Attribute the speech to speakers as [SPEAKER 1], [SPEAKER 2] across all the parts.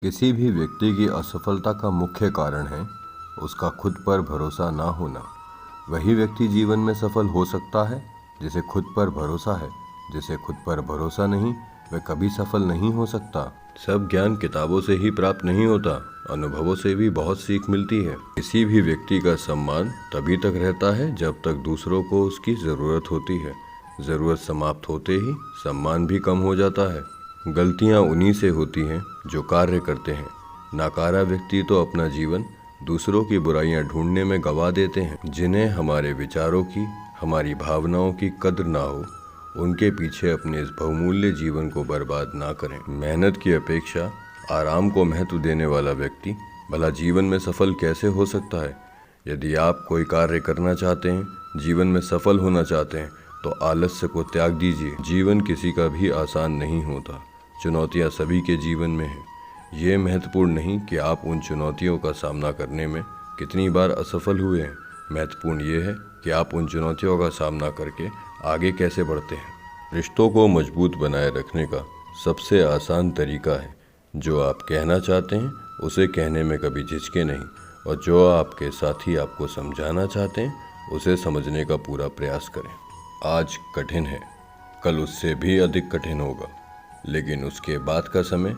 [SPEAKER 1] किसी भी व्यक्ति की असफलता का मुख्य कारण है उसका खुद पर भरोसा ना होना। वही व्यक्ति जीवन में सफल हो सकता है जिसे खुद पर भरोसा है। जिसे खुद पर भरोसा नहीं वह कभी सफल नहीं हो सकता। सब ज्ञान किताबों से ही प्राप्त नहीं होता, अनुभवों से भी बहुत सीख मिलती है। किसी भी व्यक्ति का सम्मान तभी तक रहता है जब तक दूसरों को उसकी ज़रूरत होती है। ज़रूरत समाप्त होते ही सम्मान भी कम हो जाता है। गलतियां उन्हीं से होती हैं जो कार्य करते हैं। नाकारा व्यक्ति तो अपना जीवन दूसरों की बुराइयां ढूंढने में गंवा देते हैं। जिन्हें हमारे विचारों की, हमारी भावनाओं की कद्र ना हो, उनके पीछे अपने इस बहुमूल्य जीवन को बर्बाद ना करें। मेहनत की अपेक्षा आराम को महत्व देने वाला व्यक्ति भला जीवन में सफल कैसे हो सकता है। यदि आप कोई कार्य करना चाहते हैं, जीवन में सफल होना चाहते हैं, तो आलस्य को त्याग दीजिए। जीवन किसी का भी आसान नहीं होता। चुनौतियां सभी के जीवन में हैं। ये महत्वपूर्ण नहीं कि आप उन चुनौतियों का सामना करने में कितनी बार असफल हुए हैं। महत्वपूर्ण ये है कि आप उन चुनौतियों का सामना करके आगे कैसे बढ़ते हैं। रिश्तों को मजबूत बनाए रखने का सबसे आसान तरीका है, जो आप कहना चाहते हैं उसे कहने में कभी झिझके नहीं, और जो आपके साथी आपको समझाना चाहते हैं उसे समझने का पूरा प्रयास करें। आज कठिन है, कल उससे भी अधिक कठिन होगा, लेकिन उसके बाद का समय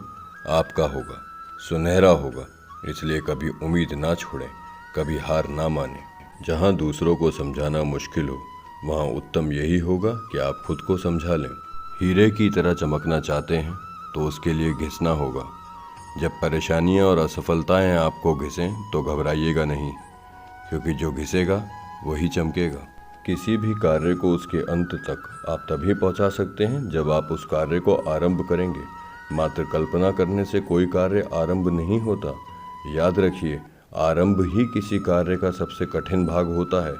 [SPEAKER 1] आपका होगा, सुनहरा होगा। इसलिए कभी उम्मीद ना छोड़ें, कभी हार ना मानें। जहाँ दूसरों को समझाना मुश्किल हो, वहाँ उत्तम यही होगा कि आप खुद को समझा लें। हीरे की तरह चमकना चाहते हैं तो उसके लिए घिसना होगा। जब परेशानियाँ और असफलताएँ आपको घिसें तो घबराइएगा नहीं, क्योंकि जो घिसेगा वही चमकेगा। किसी भी कार्य को उसके अंत तक आप तभी पहुंचा सकते हैं जब आप उस कार्य को आरंभ करेंगे। मात्र कल्पना करने से कोई कार्य आरंभ नहीं होता। याद रखिए, आरंभ ही किसी कार्य का सबसे कठिन भाग होता है।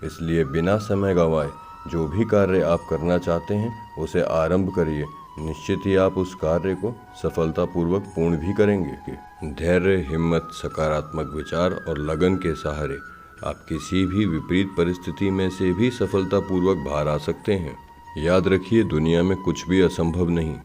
[SPEAKER 1] इसलिए बिना समय गंवाए जो भी कार्य आप करना चाहते हैं उसे आरंभ करिए। निश्चित ही आप उस कार्य को सफलतापूर्वक पूर्ण भी करेंगे। धैर्य, हिम्मत, सकारात्मक विचार और लगन के सहारे आप किसी भी विपरीत परिस्थिति में से भी सफलतापूर्वक बाहर आ सकते हैं। याद रखिए, दुनिया में कुछ भी असंभव नहीं,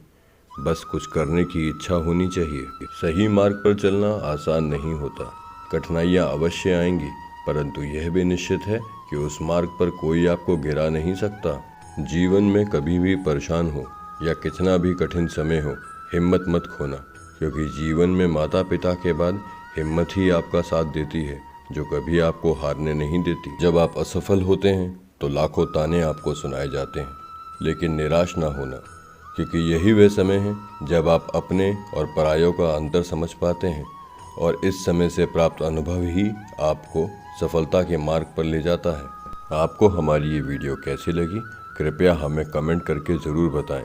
[SPEAKER 1] बस कुछ करने की इच्छा होनी चाहिए। सही मार्ग पर चलना आसान नहीं होता। कठिनाइयाँ अवश्य आएंगी, परंतु यह भी निश्चित है कि उस मार्ग पर कोई आपको गिरा नहीं सकता। जीवन में कभी भी परेशान हो या कितना भी कठिन समय हो, हिम्मत मत खोना, क्योंकि जीवन में माता पिता के बाद हिम्मत ही आपका साथ देती है, जो कभी आपको हारने नहीं देती। जब आप असफल होते हैं तो लाखों ताने आपको सुनाए जाते हैं, लेकिन निराश ना होना, क्योंकि यही वह समय है जब आप अपने और परायों का अंतर समझ पाते हैं, और इस समय से प्राप्त अनुभव ही आपको सफलता के मार्ग पर ले जाता है। आपको हमारी ये वीडियो कैसी लगी, कृपया हमें कमेंट करके ज़रूर बताएं।